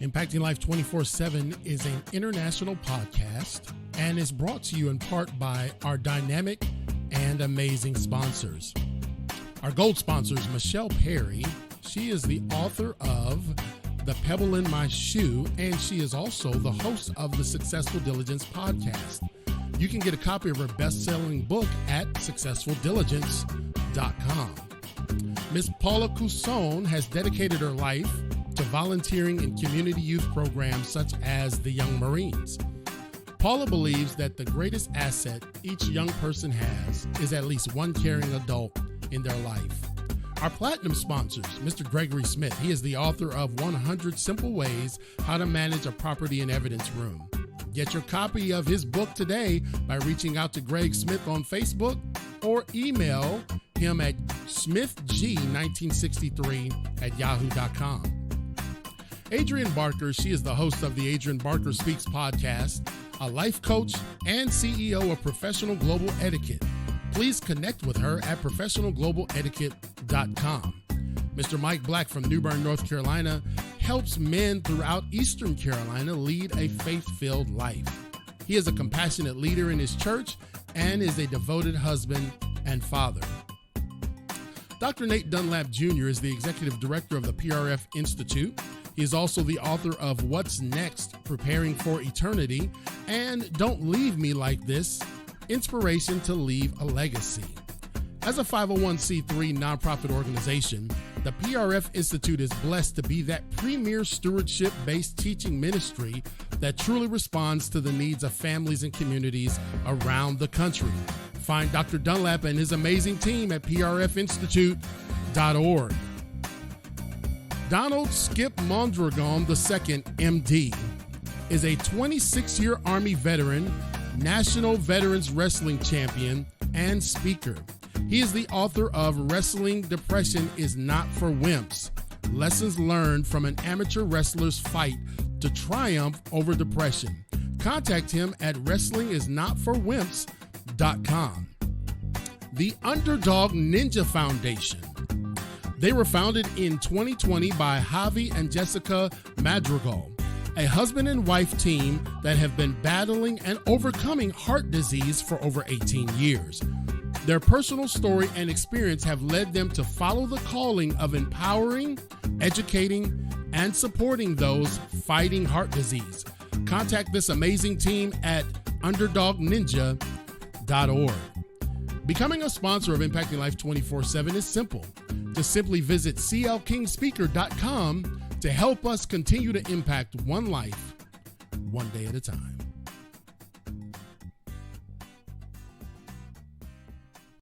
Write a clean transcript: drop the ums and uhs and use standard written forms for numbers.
Impacting Life 24/7 is an international podcast and is brought to you in part by our dynamic and amazing sponsors. Our gold sponsor is Michelle Perry. She is the author of The Pebble in My Shoe, and she is also the host of the Successful Diligence podcast. You can get a copy of her best-selling book at successfuldiligence.com. Miss Paula Cusson has dedicated her life to volunteering in community youth programs such as the Young Marines. Paula believes that the greatest asset each young person has is at least one caring adult in their life. Our platinum sponsors, Mr. Gregory Smith. He is the author of 100 Simple Ways How to Manage a Property and Evidence Room. Get your copy of his book today by reaching out to Greg Smith on Facebook or email him at smithg1963@yahoo.com. Adrienne Barker, she is the host of the Adrienne Barker Speaks podcast, a life coach and CEO of Professional Global Etiquette. Please connect with her at professionalglobaletiquette.com. Mr. Mike Black from New Bern, North Carolina, helps men throughout Eastern Carolina lead a faith-filled life. He is a compassionate leader in his church and is a devoted husband and father. Dr. Nate Dunlap Jr. is the executive director of the PRF Institute. He is also the author of What's Next? Preparing for Eternity and Don't Leave Me Like This, Inspiration to Leave a Legacy. As a 501c3 nonprofit organization, the PRF Institute is blessed to be that premier stewardship-based teaching ministry that truly responds to the needs of families and communities around the country. Find Dr. Dunlap and his amazing team at prfinstitute.org. Donald Skip Mondragon II, MD, is a 26-year Army veteran, National Veterans Wrestling Champion, and speaker. He is the author of Wrestling Depression is Not for Wimps, Lessons Learned from an Amateur Wrestler's Fight to Triumph Over Depression. Contact him at wrestlingis.notforwimps.com. The Underdog Ninja Foundation. They were founded in 2020 by Javi and Jessica Madrigal, a husband and wife team that have been battling and overcoming heart disease for over 18 years. Their personal story and experience have led them to follow the calling of empowering, educating, and supporting those fighting heart disease. Contact this amazing team at underdogninja.org. Becoming a sponsor of Impacting Life 24/7 is simple. Just simply visit clkingspeaker.com to help us continue to impact one life, one day at a time.